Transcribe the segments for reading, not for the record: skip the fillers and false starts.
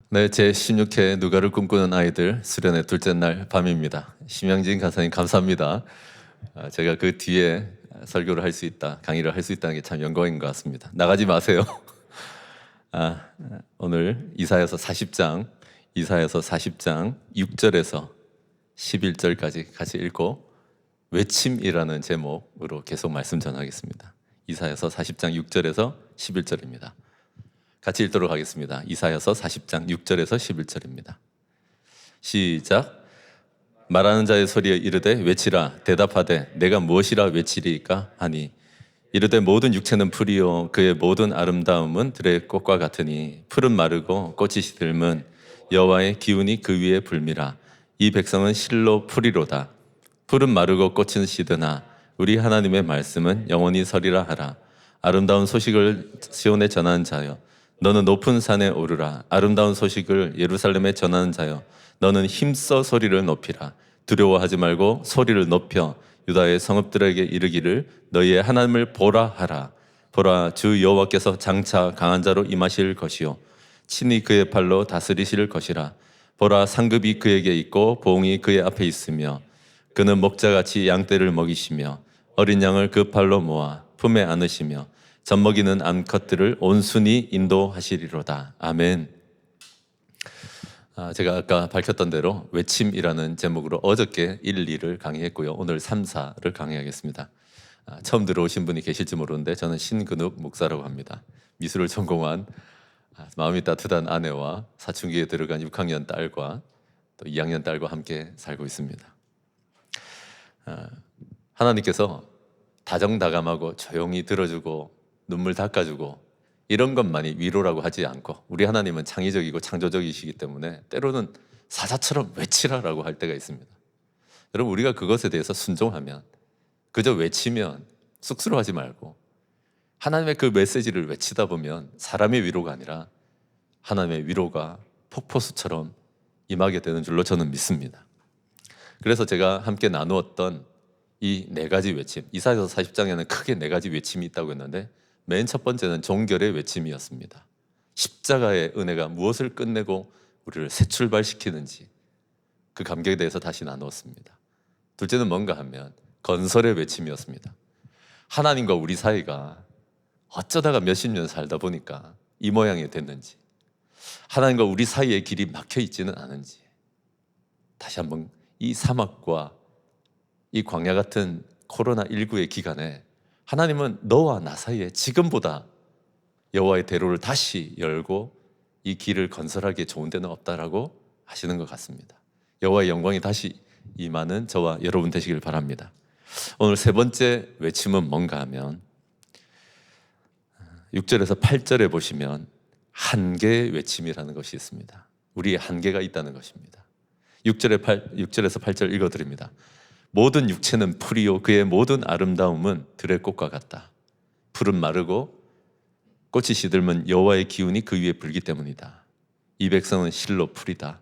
네, 제 16회 누가를 꿈꾸는 아이들 수련회 둘째 날 밤입니다. 심양진 간사님 감사합니다. 제가 그 뒤에 설교를 할 수 있다, 강의를 할 수 있다는 게 참 영광인 것 같습니다. 나가지 마세요. 아, 오늘 이사야서 40장 6절에서 11절까지 같이 읽고 외침이라는 제목으로 계속 말씀 전하겠습니다. 이사야서 40장 6절에서 11절입니다. 같이 읽도록 하겠습니다. 이사야서 40장 6절에서 11절입니다. 시작. 말하는 자의 소리에 이르되 외치라. 대답하되 내가 무엇이라 외치리이까 하니 이르되 모든 육체는 풀이요 그의 모든 아름다움은 들의 꽃과 같으니 풀은 마르고 꽃이 시들면 여호와의 기운이 그 위에 불미라. 이 백성은 실로 풀이로다. 풀은 마르고 꽃은 시드나 우리 하나님의 말씀은 영원히 서리라 하라. 아름다운 소식을 시온에 전하는 자여 너는 높은 산에 오르라. 아름다운 소식을 예루살렘에 전하는 자여 너는 힘써 소리를 높이라. 두려워하지 말고 소리를 높여 유다의 성읍들에게 이르기를 너희의 하나님을 보라 하라. 보라, 주 여호와께서 장차 강한 자로 임하실 것이요 친히 그의 팔로 다스리실 것이라. 보라, 상급이 그에게 있고 보응이 그의 앞에 있으며 그는 목자같이 양떼를 먹이시며 어린 양을 그 팔로 모아 품에 안으시며 젖먹이는 암컷들을 온순히 인도하시리로다. 아멘. 제가 아까 밝혔던 대로 외침이라는 제목으로 어저께 1, 2를 강의했고요. 오늘 3, 4를 강의하겠습니다. 처음 들어오신 분이 계실지 모르는데 저는 신근욱 목사라고 합니다. 미술을 전공한 마음이 따뜻한 아내와 사춘기에 들어간 6학년 딸과 또 2학년 딸과 함께 살고 있습니다. 하나님께서 다정다감하고 조용히 들어주고 눈물 닦아주고 이런 것만이 위로라고 하지 않고 우리 하나님은 창의적이고 창조적이시기 때문에 때로는 사자처럼 외치라라고 할 때가 있습니다. 여러분, 우리가 그것에 대해서 순종하면, 그저 외치면 쑥스러워하지 말고 하나님의 그 메시지를 외치다 보면 사람의 위로가 아니라 하나님의 위로가 폭포수처럼 임하게 되는 줄로 저는 믿습니다. 그래서 제가 함께 나누었던 이 네 가지 외침, 이사야서 40장에는 크게 네 가지 외침이 있다고 했는데 맨 첫 번째는 종결의 외침이었습니다. 십자가의 은혜가 무엇을 끝내고 우리를 새 출발시키는지 그 감격에 대해서 다시 나누었습니다. 둘째는 뭔가 하면 건설의 외침이었습니다. 하나님과 우리 사이가 어쩌다가 몇십 년 살다 보니까 이 모양이 됐는지, 하나님과 우리 사이의 길이 막혀 있지는 않은지, 다시 한번 이 사막과 이 광야 같은 코로나19의 기간에 하나님은 너와 나 사이에 지금보다 여호와의 대로를 다시 열고 이 길을 건설하기에 좋은 데는 없다라고 하시는 것 같습니다. 여호와의 영광이 다시 임하는 저와 여러분 되시길 바랍니다. 오늘 세 번째 외침은 뭔가 하면 6절에서 8절에 보시면 한계의 외침이라는 것이 있습니다. 우리의 한계가 있다는 것입니다. 6절에서 8절 읽어드립니다. 모든 육체는 풀이요 그의 모든 아름다움은 들의 꽃과 같다. 풀은 마르고 꽃이 시들면 여호와의 기운이 그 위에 불기 때문이다. 이 백성은 실로 풀이다.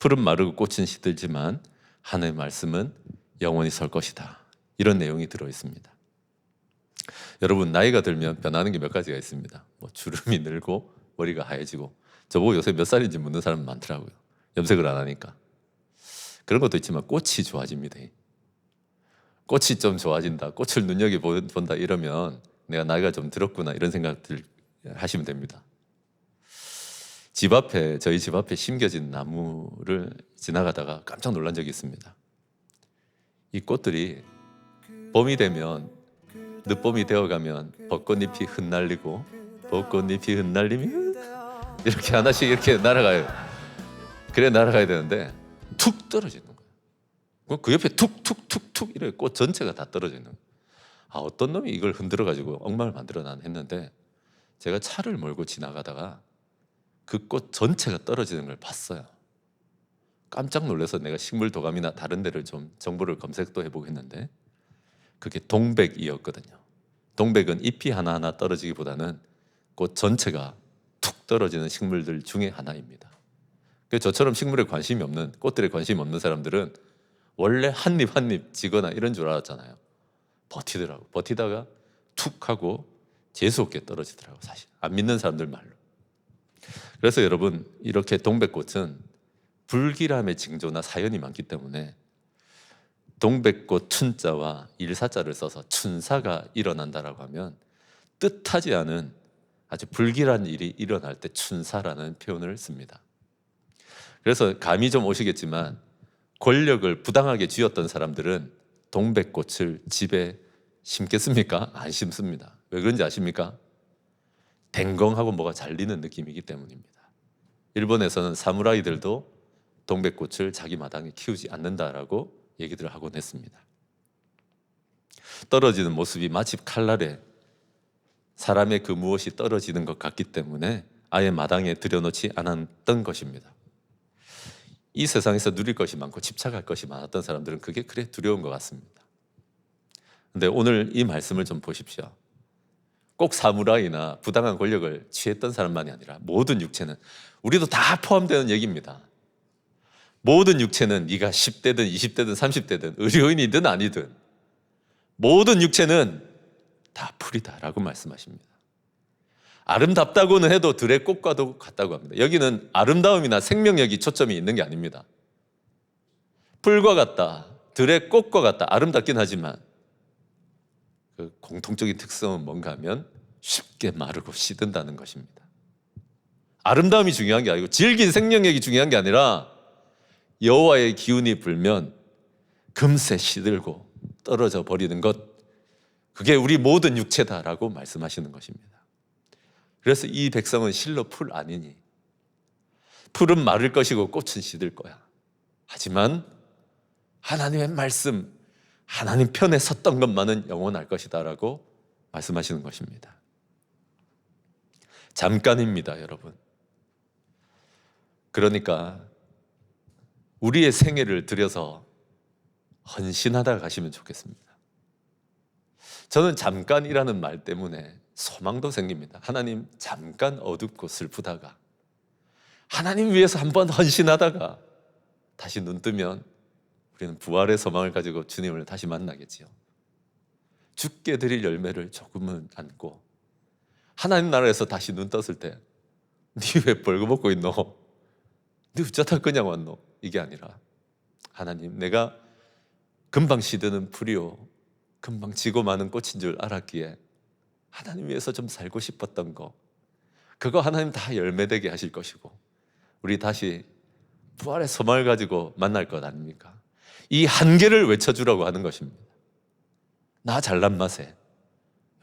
풀은 마르고 꽃은 시들지만 하나님의 말씀은 영원히 설 것이다. 이런 내용이 들어있습니다. 여러분, 나이가 들면 변하는 게 몇 가지가 있습니다. 주름이 늘고 머리가 하얘지고, 저보고 요새 몇 살인지 묻는 사람 많더라고요. 염색을 안 하니까. 그런 것도 있지만 꽃이 좋아집니다. 꽃이 좀 좋아진다, 꽃을 눈여겨본다 이러면 내가 나이가 좀 들었구나 이런 생각들 하시면 됩니다. 저희 집 앞에 심겨진 나무를 지나가다가 깜짝 놀란 적이 있습니다. 이 꽃들이 봄이 되면, 늦봄이 되어가면 벚꽃잎이 흩날리고 벚꽃잎이 흩날리면 이렇게 하나씩 이렇게 날아가요. 그래 날아가야 되는데 툭 떨어지는 거예요. 그 옆에 툭툭툭툭 이렇게 꽃 전체가 다 떨어지는 거예요. 어떤 놈이 이걸 흔들어가지고 엉망을 만들어놔 했는데, 제가 차를 몰고 지나가다가 그 꽃 전체가 떨어지는 걸 봤어요. 깜짝 놀라서 내가 식물도감이나 다른 데를 좀 정보를 검색도 해보고 했는데 그게 동백이었거든요. 동백은 잎이 하나하나 떨어지기보다는 꽃 전체가 툭 떨어지는 식물들 중에 하나입니다. 그래서 저처럼 식물에 관심이 없는, 꽃들에 관심이 없는 사람들은 원래 한 입 한 입 지거나 이런 줄 알았잖아요. 버티더라고. 버티다가 툭 하고 재수없게 떨어지더라고. 사실 안 믿는 사람들 말로. 그래서 여러분, 이렇게 동백꽃은 불길함의 징조나 사연이 많기 때문에 동백꽃 춘자와 일사자를 써서 춘사가 일어난다라고 하면 뜻하지 않은 아주 불길한 일이 일어날 때 춘사라는 표현을 씁니다. 그래서 감이 좀 오시겠지만 권력을 부당하게 쥐었던 사람들은 동백꽃을 집에 심겠습니까? 안 심습니다. 왜 그런지 아십니까? 댕공하고 뭐가 잘리는 느낌이기 때문입니다. 일본에서는 사무라이들도 동백꽃을 자기 마당에 키우지 않는다라고 얘기들을 하곤 했습니다. 떨어지는 모습이 마치 칼날에 사람의 그 무엇이 떨어지는 것 같기 때문에 아예 마당에 들여놓지 않았던 것입니다. 이 세상에서 누릴 것이 많고 집착할 것이 많았던 사람들은 그게 그래 두려운 것 같습니다. 근데 오늘 이 말씀을 좀 보십시오. 꼭 사무라이나 부당한 권력을 취했던 사람만이 아니라 모든 육체는, 우리도 다 포함되는 얘기입니다. 모든 육체는 네가 10대든 20대든 30대든 의료인이든 아니든 모든 육체는 다 풀이다라고 말씀하십니다. 아름답다고는 해도 들의 꽃과도 같다고 합니다. 여기는 아름다움이나 생명력이 초점이 있는 게 아닙니다. 풀과 같다, 들의 꽃과 같다, 아름답긴 하지만 그 공통적인 특성은 뭔가 하면 쉽게 마르고 시든다는 것입니다. 아름다움이 중요한 게 아니고 질긴 생명력이 중요한 게 아니라 여호와의 기운이 불면 금세 시들고 떨어져 버리는 것, 그게 우리 모든 육체다라고 말씀하시는 것입니다. 그래서 이 백성은 실로 풀 아니니, 풀은 마를 것이고 꽃은 시들 거야. 하지만 하나님의 말씀, 하나님 편에 섰던 것만은 영원할 것이다라고 말씀하시는 것입니다. 잠깐입니다, 여러분. 그러니까 우리의 생애를 들여서 헌신하다 가시면 좋겠습니다. 저는 잠깐이라는 말 때문에 소망도 생깁니다. 하나님, 잠깐 어둡고 슬프다가 하나님 위해서 한번 헌신하다가 다시 눈 뜨면 우리는 부활의 소망을 가지고 주님을 다시 만나겠지요. 죽게 드릴 열매를 조금은 안고 하나님 나라에서 다시 눈 떴을 때 니 왜 벌거벗고 있노? 니 어쩌다 그냥 왔노? 이게 아니라, 하나님, 내가 금방 시드는 풀이요 금방 지고 마는 꽃인 줄 알았기에 하나님 위해서 좀 살고 싶었던 거, 그거 하나님 다 열매되게 하실 것이고 우리 다시 부활의 소망을 가지고 만날 것 아닙니까? 이 한계를 외쳐주라고 하는 것입니다. 나 잘난 맛에,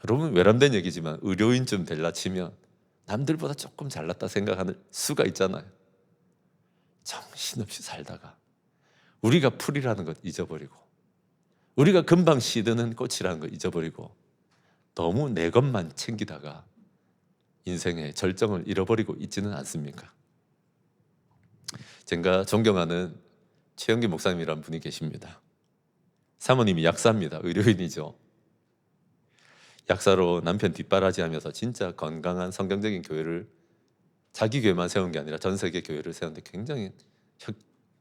여러분 외람된 얘기지만 의료인쯤 될라 치면 남들보다 조금 잘났다 생각하는 수가 있잖아요. 정신없이 살다가 우리가 풀이라는 것 잊어버리고 우리가 금방 시드는 꽃이라는 거 잊어버리고 너무 내 것만 챙기다가 인생의 절정을 잃어버리고 있지는 않습니까? 제가 존경하는 최영기 목사님이라는 분이 계십니다. 사모님이 약사입니다. 의료인이죠. 약사로 남편 뒷바라지하면서 진짜 건강한 성경적인 교회를, 자기 교회만 세운 게 아니라 전 세계 교회를 세우는데 굉장히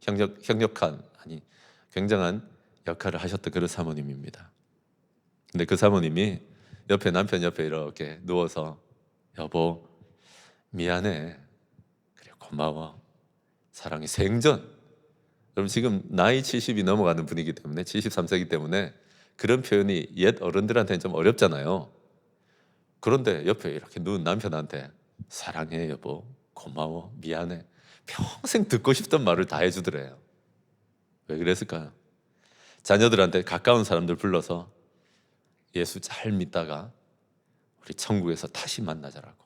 협력한, 굉장한 역할을 하셨던 그런 사모님입니다. 근데 그 사모님이 옆에, 남편 옆에 이렇게 누워서 여보 미안해, 그래 고마워, 사랑이 생전. 여러분 지금 나이 70이 넘어가는 분이기 때문에, 73세이기 때문에 그런 표현이 옛 어른들한테는 좀 어렵잖아요. 그런데 옆에 이렇게 누운 남편한테 사랑해 여보, 고마워, 미안해, 평생 듣고 싶던 말을 다 해주더래요. 왜 그랬을까요? 자녀들한테 가까운 사람들 불러서 예수 잘 믿다가 우리 천국에서 다시 만나자라고,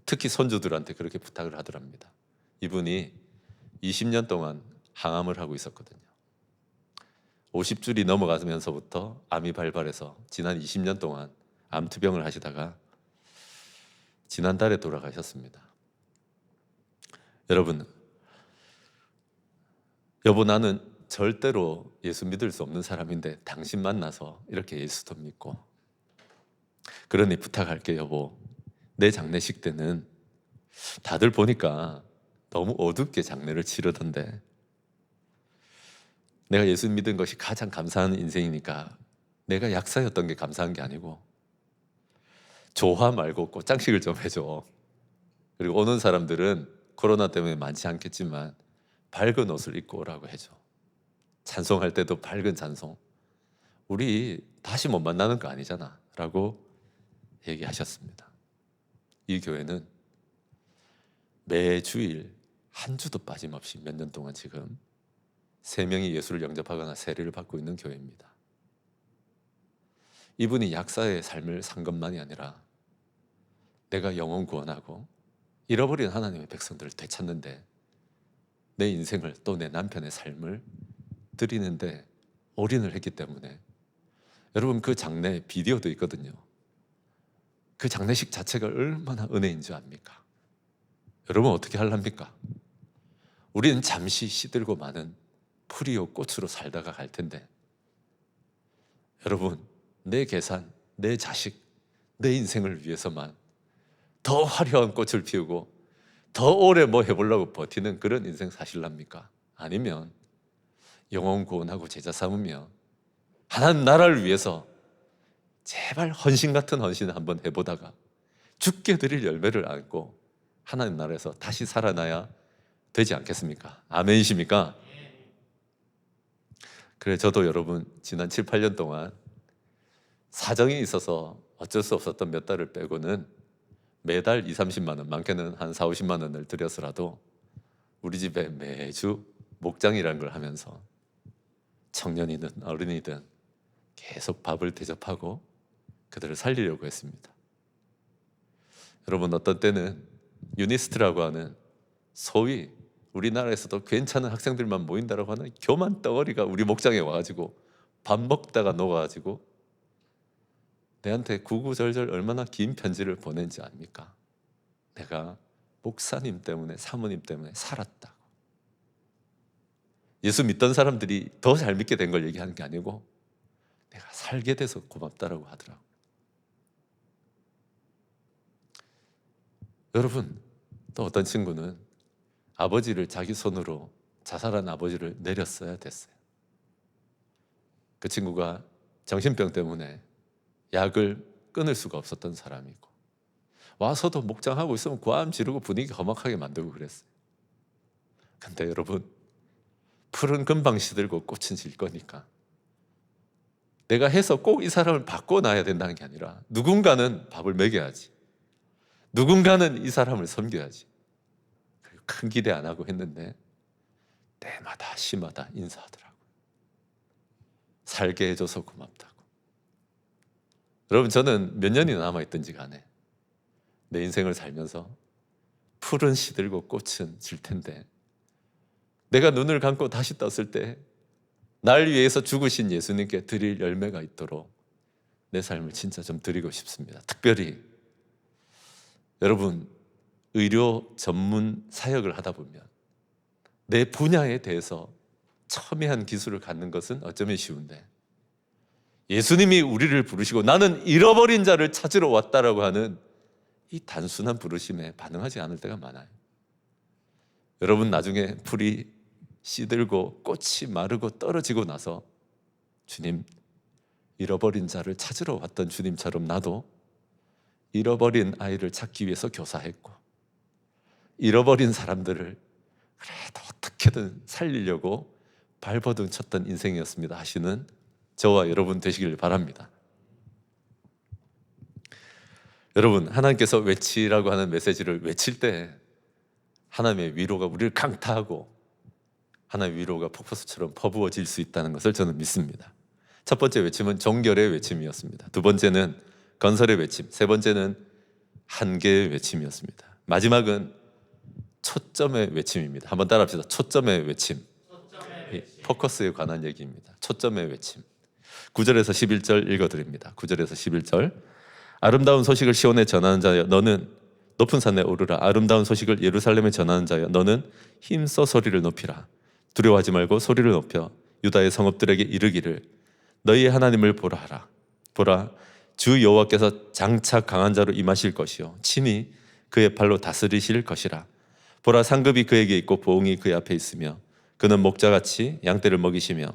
특히 손주들한테 그렇게 부탁을 하더랍니다. 이분이 20년 동안 항암을 하고 있었거든요. 50줄이 넘어가면서부터 암이 발발해서 지난 20년 동안 암투병을 하시다가 지난달에 돌아가셨습니다. 여러분, 여보 나는 절대로 예수 믿을 수 없는 사람인데 당신 만나서 이렇게 예수도 믿고, 그러니 부탁할게 여보, 내 장례식 때는 다들 보니까 너무 어둡게 장례를 치르던데 내가 예수 믿은 것이 가장 감사한 인생이니까 내가 약사였던 게 감사한 게 아니고 조화 말고 꽃장식을 좀 해줘. 그리고 오는 사람들은 코로나 때문에 많지 않겠지만 밝은 옷을 입고 오라고 해줘. 찬송할 때도 밝은 찬송. 우리 다시 못 만나는 거 아니잖아 라고 얘기하셨습니다. 이 교회는 매주일 한 주도 빠짐없이 몇 년 동안 지금 3명이 예수를 영접하거나 세례를 받고 있는 교회입니다. 이분이 약사의 삶을 산 것만이 아니라 내가 영혼 구원하고 잃어버린 하나님의 백성들을 되찾는데 내 인생을 또 내 남편의 삶을 드리는데 올인을 했기 때문에 여러분 그 장례 비디오도 있거든요. 그 장례식 자체가 얼마나 은혜인 줄 압니까? 여러분 어떻게 하랍니까? 우리는 잠시 시들고 마는 풀이요 꽃으로 살다가 갈 텐데 여러분 내 계산, 내 자식, 내 인생을 위해서만 더 화려한 꽃을 피우고 더 오래 뭐 해보려고 버티는 그런 인생 사실랍니까? 아니면 영혼 구원하고 제자 삼으며 하나님 나라를 위해서 제발 헌신 같은 헌신을 한번 해보다가 죽게 드릴 열매를 안고 하나님 나라에서 다시 살아나야 되지 않겠습니까? 아멘이십니까? 그래 저도 여러분 지난 7, 8년 동안 사정이 있어서 어쩔 수 없었던 몇 달을 빼고는 매달 2, 30만 원, 많게는 한 4, 50만 원을 들여서라도 우리 집에 매주 목장이라는 걸 하면서 청년이든 어른이든 계속 밥을 대접하고 그들을 살리려고 했습니다. 여러분 어떤 때는 유니스트라고 하는 소위 우리나라에서도 괜찮은 학생들만 모인다라고 하는 교만 덩어리가 우리 목장에 와가지고 밥 먹다가 녹아가지고 내한테 구구절절 얼마나 긴 편지를 보낸지 압니까? 내가 목사님 때문에 사모님 때문에 살았다고. 예수 믿던 사람들이 더 잘 믿게 된 걸 얘기하는 게 아니고 내가 살게 돼서 고맙다라고 하더라고요. 여러분 또 어떤 친구는 아버지를 자기 손으로 자살한 아버지를 내렸어야 됐어요. 그 친구가 정신병 때문에 약을 끊을 수가 없었던 사람이고 와서도 목장하고 있으면 고함 지르고 분위기 험악하게 만들고 그랬어요. 근데 여러분 풀은 금방 시들고 꽃은 질 거니까 내가 해서 꼭 이 사람을 바꿔놔야 된다는 게 아니라 누군가는 밥을 먹여야지, 누군가는 이 사람을 섬겨야지. 큰 기대 안 하고 했는데 때마다 시마다 인사하더라고요. 살게 해줘서 고맙다고. 여러분 저는 몇 년이나 남아있든지 간에 내 인생을 살면서 풀은 시들고 꽃은 질 텐데 내가 눈을 감고 다시 떴을 때 날 위해서 죽으신 예수님께 드릴 열매가 있도록 내 삶을 진짜 좀 드리고 싶습니다. 특별히 여러분 의료 전문 사역을 하다 보면 내 분야에 대해서 첨예한 기술을 갖는 것은 어쩌면 쉬운데 예수님이 우리를 부르시고 나는 잃어버린 자를 찾으러 왔다라고 하는 이 단순한 부르심에 반응하지 않을 때가 많아요. 여러분 나중에 풀이 시들고 꽃이 마르고 떨어지고 나서 주님 잃어버린 자를 찾으러 왔던 주님처럼 나도 잃어버린 아이를 찾기 위해서 교사했고 잃어버린 사람들을 그래도 어떻게든 살리려고 발버둥 쳤던 인생이었습니다 하시는 저와 여러분 되시길 바랍니다. 여러분 하나님께서 외치라고 하는 메시지를 외칠 때 하나님의 위로가 우리를 강타하고 하나님의 위로가 폭포수처럼 퍼부어질 수 있다는 것을 저는 믿습니다. 첫 번째 외침은 종결의 외침이었습니다. 두 번째는 건설의 외침, 세 번째는 한계의 외침이었습니다. 마지막은 초점의 외침입니다. 한번 따라합시다. 초점의 외침. 포커스에 관한 얘기입니다. 초점의 외침. 9절에서 11절 읽어드립니다. 9절에서 11절. 아름다운 소식을 시온에 전하는 자여 너는 높은 산에 오르라. 아름다운 소식을 예루살렘에 전하는 자여 너는 힘써 소리를 높이라. 두려워하지 말고 소리를 높여 유다의 성읍들에게 이르기를 너희의 하나님을 보라 하라. 보라 주 여호와께서 장차 강한 자로 임하실 것이요 친히 그의 발로 다스리실 것이라. 보라 상급이 그에게 있고 보응이 그의 앞에 있으며 그는 목자같이 양떼를 먹이시며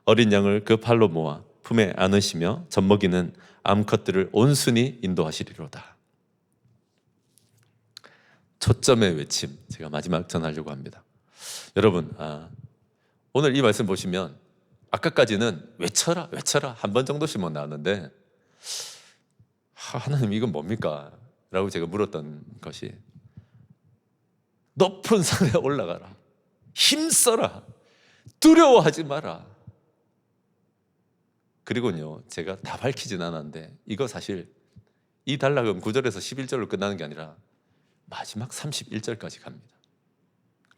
어린 양을 그 팔로 모아 품에 안으시며 젖먹이는 암컷들을 온순히 인도하시리로다. 초점의 외침, 제가 마지막 전하려고 합니다. 여러분, 오늘 이 말씀 보시면 아까까지는 외쳐라 외쳐라 한 번 정도씩만 나왔는데, 하나님 이건 뭡니까? 라고 제가 물었던 것이, 높은 산에 올라가라, 힘써라, 두려워하지 마라. 그리고요, 제가 다 밝히진 않았는데 이거 사실 이 단락은 9절에서 11절로 끝나는 게 아니라 마지막 31절까지 갑니다.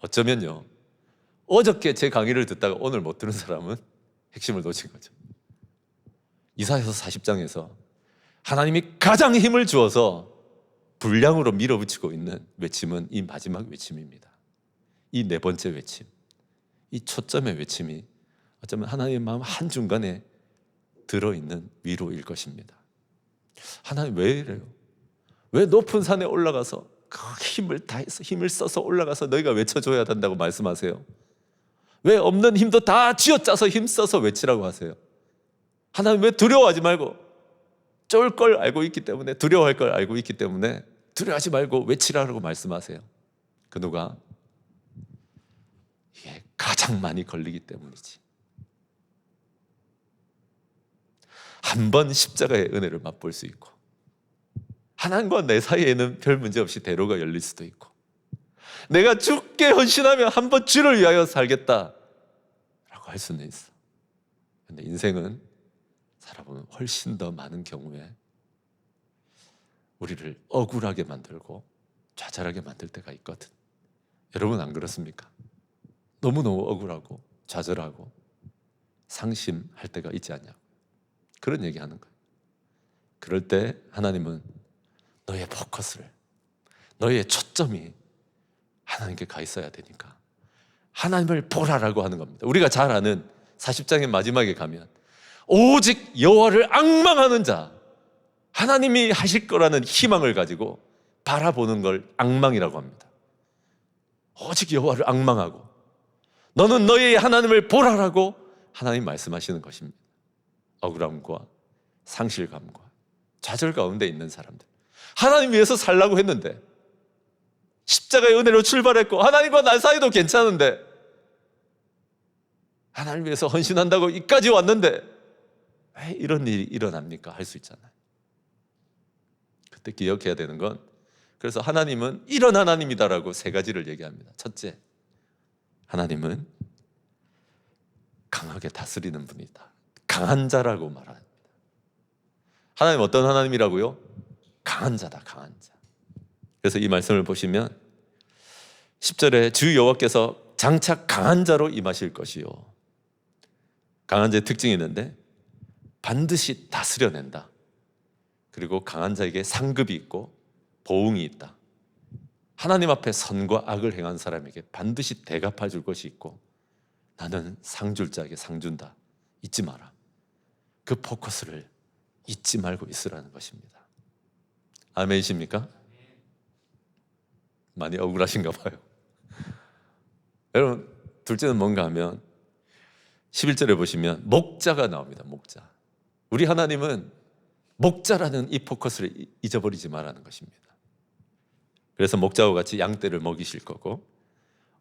어쩌면요, 어저께 제 강의를 듣다가 오늘 못 들은 사람은 핵심을 놓친 거죠. 이사야서 40장에서 하나님이 가장 힘을 주어서 불량으로 밀어붙이고 있는 외침은 이 마지막 외침입니다. 이 네 번째 외침, 이 초점의 외침이 어쩌면 하나님의 마음 한중간에 들어있는 위로일 것입니다. 하나님 왜 이래요? 왜 높은 산에 올라가서 그 힘을 다해서 힘을 써서 올라가서 너희가 외쳐줘야 된다고 말씀하세요? 왜 없는 힘도 다 쥐어짜서 힘써서 외치라고 하세요? 하나님 왜 두려워하지 말고, 쫄 걸 알고 있기 때문에, 두려워할 걸 알고 있기 때문에 두려워하지 말고 외치라고 말씀하세요? 그 누가? 이게 가장 많이 걸리기 때문이지. 한 번 십자가의 은혜를 맛볼 수 있고, 하나님과 내 사이에는 별 문제 없이 대로가 열릴 수도 있고, 내가 죽게 헌신하면 한 번 주를 위하여 살겠다 라고 할 수는 있어. 근데 인생은 살아보면 훨씬 더 많은 경우에 우리를 억울하게 만들고 좌절하게 만들 때가 있거든. 여러분 안 그렇습니까? 너무너무 억울하고 좌절하고 상심할 때가 있지 않냐고, 그런 얘기하는 거예요. 그럴 때 하나님은 너의 포커스를, 너의 초점이 하나님께 가 있어야 되니까 하나님을 보라라고 하는 겁니다. 우리가 잘 아는 40장의 마지막에 가면 오직 여호와를 앙망하는 자, 하나님이 하실 거라는 희망을 가지고 바라보는 걸 앙망이라고 합니다. 오직 여호와를 앙망하고 너는 너의 하나님을 보라라고 하나님 말씀하시는 것입니다. 억울함과 상실감과 좌절 가운데 있는 사람들, 하나님 위해서 살라고 했는데, 십자가의 은혜로 출발했고 하나님과 나 사이도 괜찮은데, 하나님 위해서 헌신한다고 이까지 왔는데 왜 이런 일이 일어납니까? 할 수 있잖아요. 그때 기억해야 되는 건, 그래서 하나님은 이런 하나님이다라고 세 가지를 얘기합니다. 첫째, 하나님은 강하게 다스리는 분이다. 강한 자라고 말합니다. 하나님 어떤 하나님이라고요? 강한 자다, 강한 자. 그래서 이 말씀을 보시면 10절에 주 여호와께서 장차 강한 자로 임하실 것이요. 강한 자의 특징이 있는데 반드시 다스려낸다. 그리고 강한 자에게 상급이 있고 보응이 있다. 하나님 앞에 선과 악을 행한 사람에게 반드시 대갚아 줄 것이 있고, 나는 상 줄 자에게 상 준다. 잊지 마라. 그 포커스를 잊지 말고 있으라는 것입니다. 아멘이십니까? 많이 억울하신가 봐요. 여러분, 둘째는 뭔가 하면 11절에 보시면 목자가 나옵니다. 목자. 우리 하나님은 목자라는 이 포커스를 잊어버리지 말라는 것입니다. 그래서 목자와 같이 양떼를 먹이실 거고,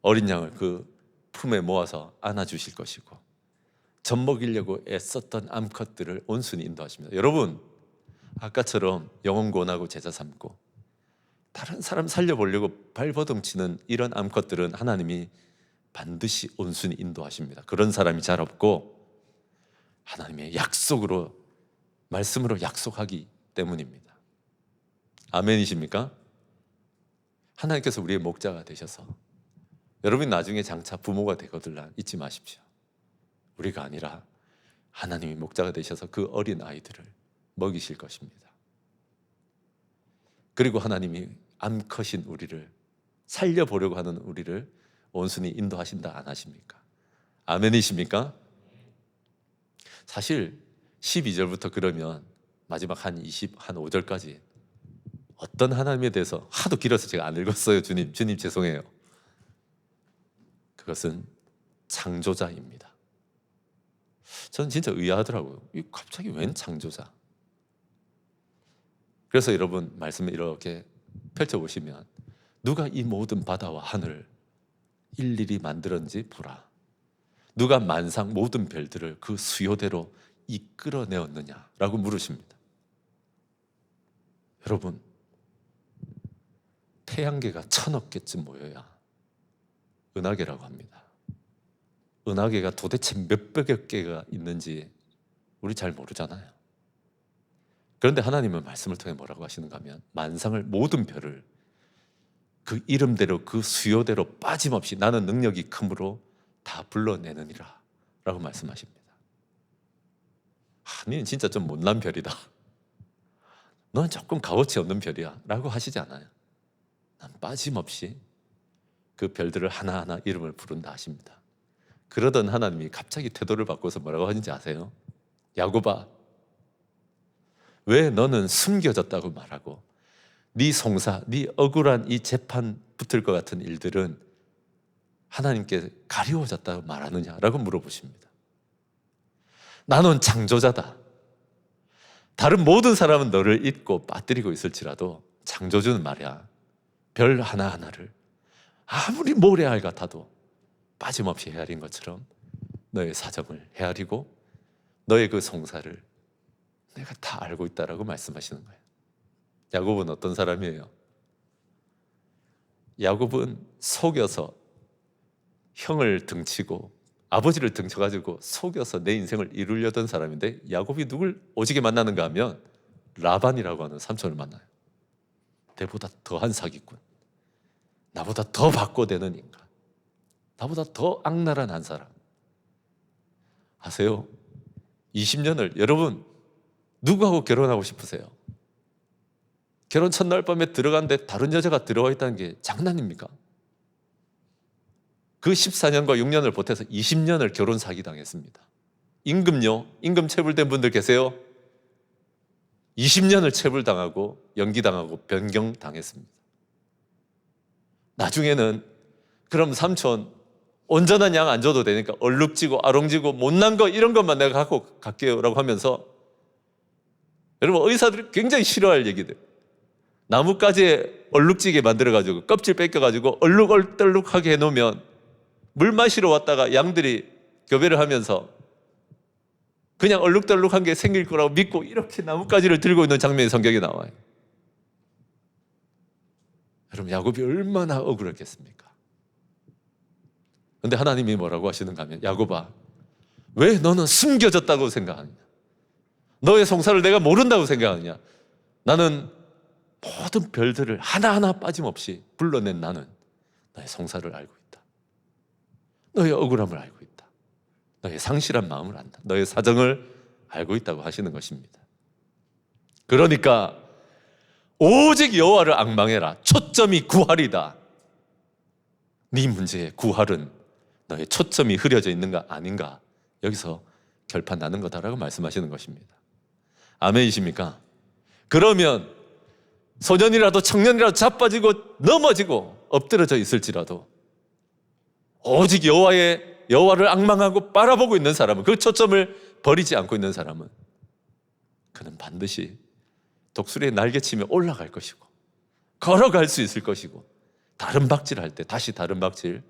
어린 양을 그 품에 모아서 안아주실 것이고, 젖 먹이려고 애썼던 암컷들을 온순히 인도하십니다. 여러분, 아까처럼 영혼 구원하고 제자 삼고 다른 사람 살려보려고 발버둥치는 이런 암컷들은 하나님이 반드시 온순히 인도하십니다. 그런 사람이 잘 없고 하나님의 약속으로, 말씀으로 약속하기 때문입니다. 아멘이십니까? 하나님께서 우리의 목자가 되셔서 여러분이 나중에 장차 부모가 되거들라 잊지 마십시오. 우리가 아니라 하나님이 목자가 되셔서 그 어린 아이들을 먹이실 것입니다. 그리고 하나님이 암컷인 우리를, 살려보려고 하는 우리를 온순히 인도하신다 안 하십니까? 아멘이십니까? 사실 12절부터 그러면 마지막 한 5절까지 어떤 하나님에 대해서 하도 길어서 제가 안 읽었어요. 주님 죄송해요. 그것은 창조자입니다. 저는 진짜 의아하더라고요. 갑자기 웬 창조자? 그래서 여러분 말씀을 이렇게 펼쳐보시면 누가 이 모든 바다와 하늘을 일일이 만들었는지 보라. 누가 만상 모든 별들을 그 수요대로 이끌어내었느냐라고 물으십니다. 여러분, 태양계가 1000억 개쯤 모여야 은하계라고 합니다. 은하계가 도대체 몇백여 개가 있는지 우리 잘 모르잖아요. 그런데 하나님은 말씀을 통해 뭐라고 하시는가 하면 만상을 모든 별을 그 이름대로 그 수요대로 빠짐없이 나는 능력이 크므로 다 불러내느니라 라고 말씀하십니다. 너는 진짜 좀 못난 별이다. 너는 조금 값어치 없는 별이야 라고 하시지 않아요. 난 빠짐없이 그 별들을 하나하나 이름을 부른다 하십니다. 그러던 하나님이 갑자기 태도를 바꿔서 뭐라고 하는지 아세요? 야곱아, 왜 너는 숨겨졌다고 말하고 네 송사, 네 억울한 이 재판 붙을 것 같은 일들은 하나님께 가리워졌다고 말하느냐라고 물어보십니다. 나는 창조자다. 다른 모든 사람은 너를 잊고 빠뜨리고 있을지라도 창조주는 말이야, 별 하나하나를 아무리 모래알 같아도 빠짐없이 헤아린 것처럼 너의 사정을 헤아리고 너의 그 송사를 내가 다 알고 있다라고 말씀하시는 거예요. 야곱은 어떤 사람이에요? 야곱은 속여서 형을 등치고 아버지를 등쳐가지고 속여서 내 인생을 이루려던 사람인데, 야곱이 누굴 오지게 만나는가 하면 라반이라고 하는 삼촌을 만나요. 내보다 더한 사기꾼, 나보다 더 바꿔대는 인간, 나보다 더 악랄한 한 사람. 아세요? 20년을 여러분 누구하고 결혼하고 싶으세요? 결혼 첫날 밤에 들어갔는데 다른 여자가 들어와 있다는 게 장난입니까? 그 14년과 6년을 보태서 20년을 결혼 사기당했습니다. 임금요? 임금 체불된 분들 계세요? 20년을 체불당하고 연기당하고 변경당했습니다. 나중에는 그럼 삼촌 온전한 양 안 줘도 되니까 얼룩지고 아롱지고 못난 거 이런 것만 내가 갖고 갈게요 라고 하면서, 여러분 의사들이 굉장히 싫어할 얘기들, 나뭇가지에 얼룩지게 만들어가지고 껍질 뺏겨가지고 얼룩얼떨룩하게 해놓으면 물 마시러 왔다가 양들이 교배를 하면서 그냥 얼룩덜룩한 게 생길 거라고 믿고 이렇게 나뭇가지를 들고 있는 장면이 성경에 나와요. 여러분 야곱이 얼마나 억울했겠습니까? 그런데 하나님이 뭐라고 하시는가 하면, 야곱아, 왜 너는 숨겨졌다고 생각하느냐? 너의 송사를 내가 모른다고 생각하느냐? 나는 모든 별들을 하나하나 빠짐없이 불러낸 나는 너의 송사를 알고 있다. 너의 억울함을 알고 있다. 너의 상실한 마음을 안다. 너의 사정을 알고 있다고 하시는 것입니다. 그러니까 오직 여호와를 앙망해라. 초점이 구할이다. 네 문제의 구할은 너의 초점이 흐려져 있는가 아닌가, 여기서 결판 나는 거다라고 말씀하시는 것입니다. 아멘이십니까? 그러면 소년이라도 청년이라도 자빠지고 넘어지고 엎드러져 있을지라도 오직 여호와를 앙망하고 바라보고 있는 사람은, 그 초점을 버리지 않고 있는 사람은 그는 반드시 독수리의 날개치며 올라갈 것이고 걸어갈 수 있을 것이고 다른 박질할 때 다시 다른 박질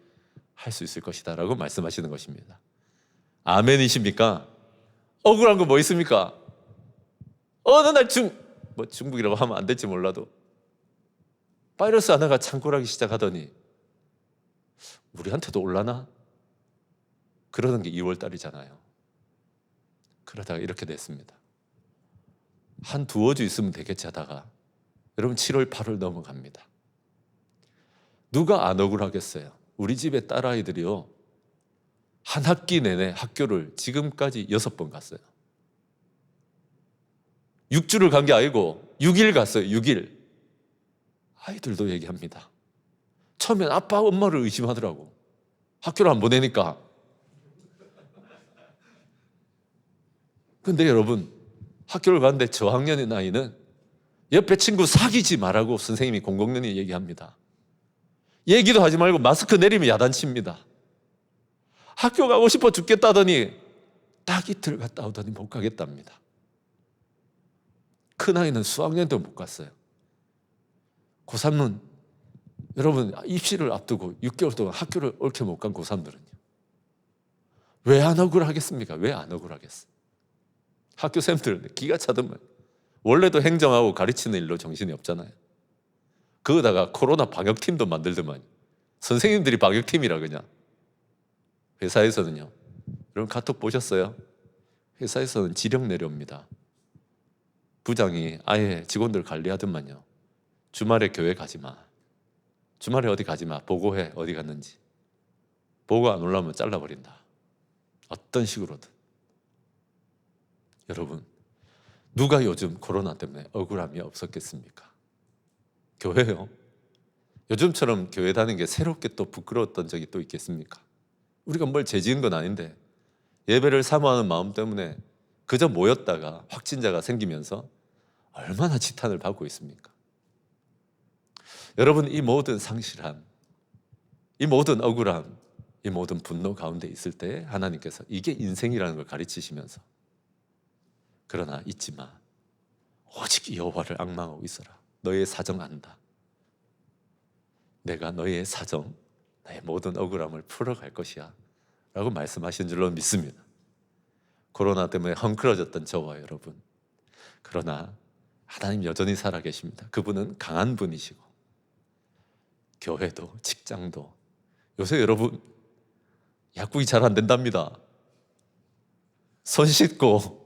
할 수 있을 것이다 라고 말씀하시는 것입니다. 아멘이십니까? 억울한 거 뭐 있습니까? 어느 날 중국이라고 하면 안 될지 몰라도 바이러스 하나가 창궐하기 시작하더니 우리한테도 올라나? 그러는 게 2월 달이잖아요. 그러다가 이렇게 됐습니다. 한 두어 주 있으면 되겠지 하다가 여러분 7월 8월 넘어갑니다. 누가 안 억울하겠어요? 우리 집의 딸아이들이요, 한 학기 내내 학교를 지금까지 6번 갔어요. 6주를 간 게 아니고 6일 갔어요. 6일. 아이들도 얘기합니다. 처음엔 아빠 엄마를 의심하더라고. 학교를 안 보내니까. 근데 여러분 학교를 갔는데 저학년의 나이는 옆에 친구 사귀지 말라고 선생님이 공공연히 얘기합니다. 얘기도 하지 말고 마스크 내리면 야단칩니다. 학교 가고 싶어 죽겠다더니 딱 이틀 갔다 오더니 못 가겠답니다. 큰아이는 수학년도 못 갔어요. 고3은 여러분, 입시를 앞두고 6개월 동안 학교를 옳게 못 간 고3들은요. 왜 안 억울하겠습니까? 왜 안 억울하겠어? 학교 쌤들은 기가 차더만. 원래도 행정하고 가르치는 일로 정신이 없잖아요. 그거다가 코로나 방역팀도 만들더만. 선생님들이 방역팀이라 그냥. 회사에서는요. 여러분 카톡 보셨어요? 회사에서는 지령 내려옵니다. 부장이 아예 직원들 관리하더만요. 주말에 교회 가지 마. 주말에 어디 가지 마. 보고해. 어디 갔는지. 보고 안 올라오면 잘라버린다. 어떤 식으로든. 여러분, 누가 요즘 코로나 때문에 억울함이 없었겠습니까? 교회요. 요즘처럼 교회 다니는 게 새롭게 또 부끄러웠던 적이 또 있겠습니까? 우리가 뭘 죄지은 건 아닌데 예배를 사모하는 마음 때문에 그저 모였다가 확진자가 생기면서 얼마나 지탄을 받고 있습니까? 여러분, 이 모든 상실함, 이 모든 억울함, 이 모든 분노 가운데 있을 때 하나님께서 이게 인생이라는 걸 가르치시면서 그러나 잊지 마. 오직 여호와를 앙망하고 있어라. 너의 사정 안다. 내가 너의 사정, 나의 모든 억울함을 풀어갈 것이야 라고 말씀하신 줄로 믿습니다. 코로나 때문에 헝클어졌던 저와 여러분, 그러나 하나님 여전히 살아계십니다. 그분은 강한 분이시고 교회도 직장도 요새 여러분 약국이 잘 안 된답니다. 손 씻고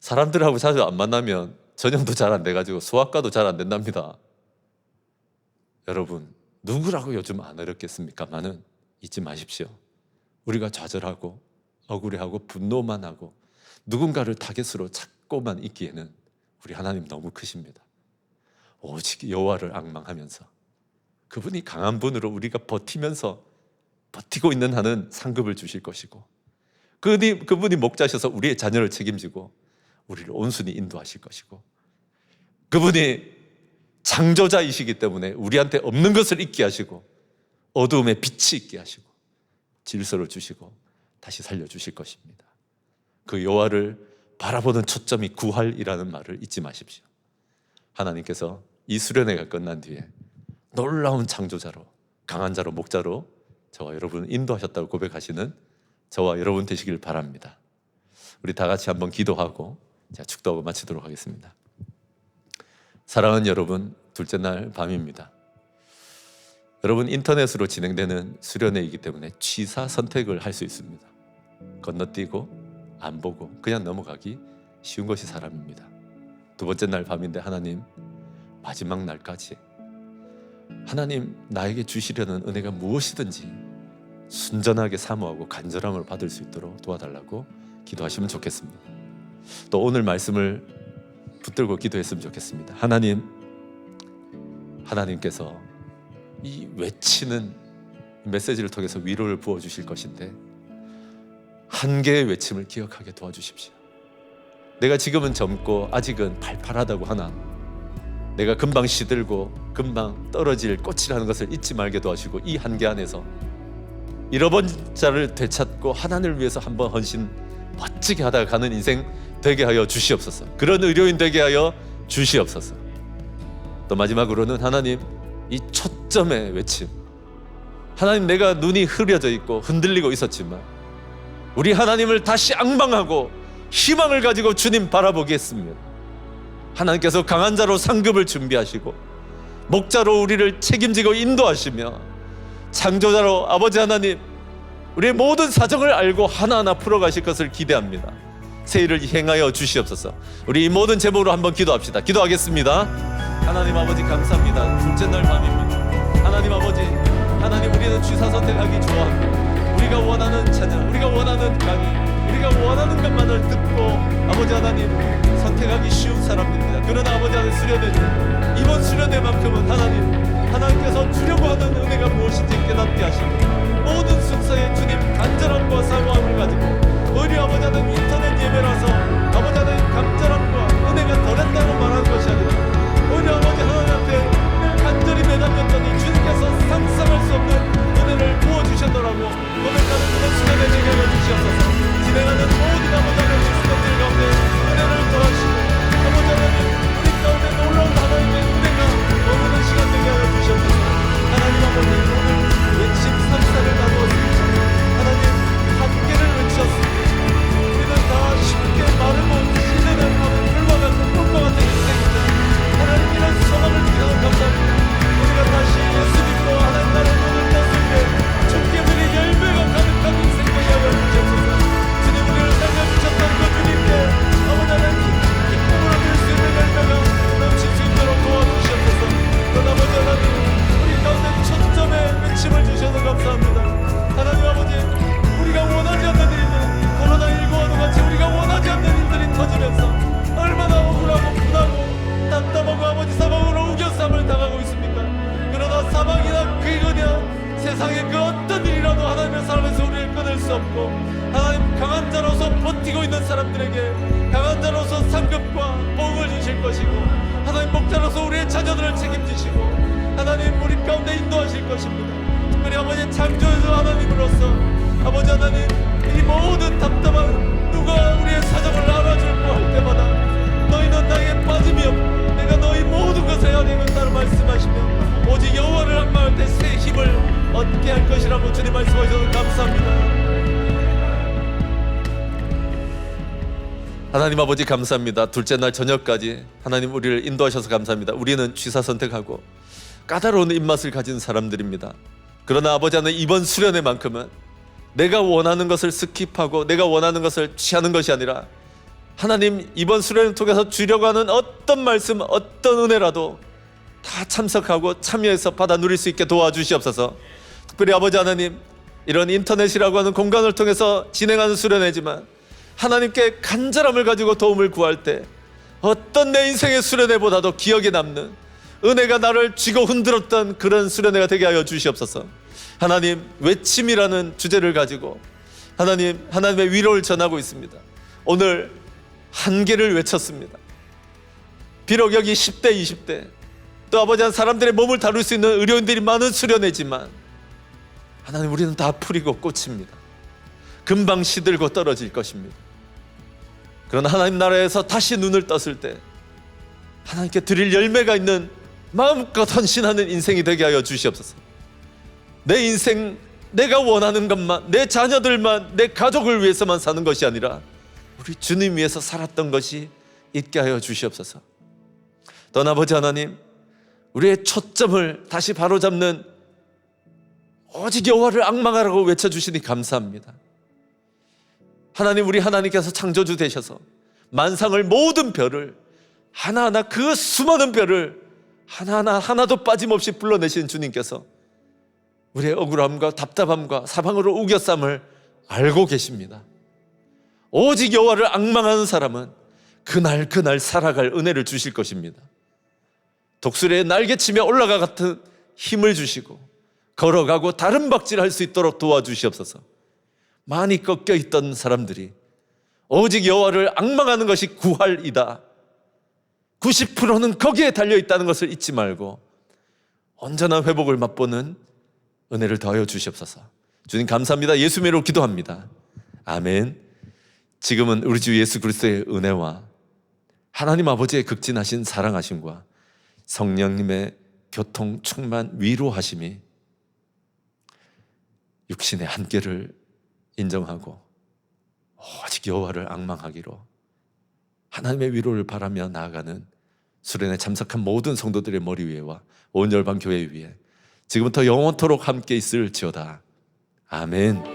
사람들하고 자주 안 만나면 전염도 잘 안 돼가지고 소아과도 잘 안 된답니다. 여러분, 누구라고 요즘 안 어렵겠습니까만은 잊지 마십시오. 우리가 좌절하고 억울해하고 분노만 하고 누군가를 타겟으로 찾고만 있기에는 우리 하나님 너무 크십니다. 오직 여호와를 앙망하면서 그분이 강한 분으로 우리가 버티고 있는 한은 상급을 주실 것이고 그분이 목자셔서 우리의 자녀를 책임지고 우리를 온순히 인도하실 것이고 그분이 창조자이시기 때문에 우리한테 없는 것을 있게 하시고 어두움에 빛이 있게 하시고 질서를 주시고 다시 살려주실 것입니다. 그 여호와를 바라보는 초점이 구할이라는 말을 잊지 마십시오. 하나님께서 이 수련회가 끝난 뒤에 놀라운 창조자로 강한 자로 목자로 저와 여러분을 인도하셨다고 고백하시는 저와 여러분 되시길 바랍니다. 우리 다 같이 한번 기도하고 제가 축도하고 마치도록 하겠습니다. 사랑하는 여러분, 둘째 날 밤입니다. 여러분, 인터넷으로 진행되는 수련회이기 때문에 취사 선택을 할 수 있습니다. 건너뛰고 안 보고 그냥 넘어가기 쉬운 것이 사람입니다. 두 번째 날 밤인데 하나님, 마지막 날까지 하나님 나에게 주시려는 은혜가 무엇이든지 순전하게 사모하고 간절함을 받을 수 있도록 도와달라고 기도하시면 좋겠습니다. 또 오늘 말씀을 붙들고 기도했으면 좋겠습니다. 하나님께서 이 외치는 메시지를 통해서 위로를 부어주실 것인데 한계의 외침을 기억하게 도와주십시오. 내가 지금은 젊고 아직은 팔팔하다고 하나 내가 금방 시들고 금방 떨어질 꽃이라는 것을 잊지 말게 도와주시고 이 한계 안에서 잃어버린 자를 되찾고 하나님을 위해서 한번 헌신 멋지게 하다가 가는 인생 되게 하여 주시옵소서. 그런 의료인 되게 하여 주시옵소서. 또 마지막으로는 하나님, 이 초점의 외침, 하나님, 내가 눈이 흐려져 있고 흔들리고 있었지만 우리 하나님을 다시 앙망하고 희망을 가지고 주님 바라보겠습니다. 하나님께서 강한 자로 상급을 준비하시고 목자로 우리를 책임지고 인도하시며 창조자로 아버지 하나님, 우리의 모든 사정을 알고 하나하나 풀어가실 것을 기대합니다. 새 일을 행하여 주시옵소서. 우리 이 모든 제목으로 한번 기도합시다. 기도하겠습니다. 하나님 아버지, 감사합니다. 둘째 날 밤입니다. 하나님 아버지, 하나님, 우리는 취사 선택하기 좋아합니다. 우리가 원하는 찬양, 우리가 원하는 강의, 우리가 원하는 것만을 듣고 아버지 하나님 선택하기 쉬운 사람입니다. 그러나 아버지 하나님, 수련회, 이번 수련회만큼은 하나님께서 주려고 하는 은혜가 무엇인지 깨닫게 하시고 모든 순서에 주님 간절함과 사모함을 가지고 우리 아버지 하나님 인터넷 예배라서 아버지 하나님 간절함과 은혜가 덜했다고 말하는 것이 아니라 우리 아버지 하나님 앞에 간절히 매달렸더니 주님께서 상상할 수 없는 은혜를 부어주셨더라고 고백하는 그런 수련회 되게 하여 주시옵소서. 진행하는 모든 아버지 하나님 식구들 가운데 은혜를 더하시고 아버지 하나님 우리 가운데 놀라운 하나님의 은혜가 머무는 시간 되게 하여 주시옵소서. 세상의 그 어떤 일이라도 하나님의 사람에서 우리를 끊을 수 없고, 하나님 강한 자로서 버티고 있는 사람들에게 강한 자로서 상급과 복을 주실 것이고, 하나님 목자로서 우리의 자녀들을 책임지시고 하나님 우리 가운데 인도하실 것입니다. 특별히 아버지 창조주 하나님으로서 아버지 하나님, 이 모든 답답한 누가 우리의 사정을 알아줄고 할 때마다 너희는 나에게 빠짐이 없고 내가 너희 모든 것을 해야 되겠다고 말씀하시며, 오직 여호와를 앙망할 때 새 힘을 얻게 할 것이라고 주님 말씀하셔서 감사합니다. 하나님 아버지 감사합니다. 둘째 날 저녁까지 하나님 우리를 인도하셔서 감사합니다. 우리는 취사 선택하고 까다로운 입맛을 가진 사람들입니다. 그러나 아버지 하나님, 이번 수련회만큼은 내가 원하는 것을 스킵하고 내가 원하는 것을 취하는 것이 아니라 하나님 이번 수련을 통해서 주려고 하는 어떤 말씀, 어떤 은혜라도 다 참석하고 참여해서 받아 누릴 수 있게 도와주시옵소서. 특별히 아버지 하나님, 이런 인터넷이라고 하는 공간을 통해서 진행하는 수련회지만 하나님께 간절함을 가지고 도움을 구할 때 어떤 내 인생의 수련회보다도 기억에 남는 은혜가 나를 쥐고 흔들었던 그런 수련회가 되게 하여 주시옵소서. 하나님, 외침이라는 주제를 가지고 하나님의 위로를 전하고 있습니다. 오늘 한계를 외쳤습니다. 비록 여기 10대 20대 또 아버지 한 사람들의 몸을 다룰 수 있는 의료인들이 많은 수련회지만 하나님, 우리는 다 풀이고 꽃입니다. 금방 시들고 떨어질 것입니다. 그러나 하나님 나라에서 다시 눈을 떴을 때 하나님께 드릴 열매가 있는 마음껏 헌신하는 인생이 되게 하여 주시옵소서. 내 인생, 내가 원하는 것만, 내 자녀들만, 내 가족을 위해서만 사는 것이 아니라 우리 주님 위해서 살았던 것이 있게 하여 주시옵소서. 또 아버지 하나님, 우리의 초점을 다시 바로잡는 오직 여호와를 앙망하라고 외쳐주시니 감사합니다. 하나님, 우리 하나님께서 창조주 되셔서 만상을 모든 별을 하나하나, 그 수많은 별을 하나도 빠짐없이 불러내신 주님께서 우리의 억울함과 답답함과 사방으로 우겨쌈을 알고 계십니다. 오직 여호와를 앙망하는 사람은 그날 살아갈 은혜를 주실 것입니다. 독수리의 날개치며 올라가 같은 힘을 주시고 걸어가고 다른 박질할 수 있도록 도와주시옵소서. 많이 꺾여 있던 사람들이 오직 여호와를 앙망하는 것이 구할이다, 90%는 거기에 달려있다는 것을 잊지 말고 온전한 회복을 맛보는 은혜를 더하여 주시옵소서. 주님 감사합니다. 예수님의 이름으로 기도합니다. 아멘. 지금은 우리 주 예수 그리스도의 은혜와 하나님 아버지의 극진하신 사랑하심과 성령님의 교통 충만 위로하심이 육신의 한계를 인정하고 오직 여호와를 앙망하기로 하나님의 위로를 바라며 나아가는 수련에 참석한 모든 성도들의 머리 위에와 온 열방 교회 위에 지금부터 영원토록 함께 있을지어다. 아멘.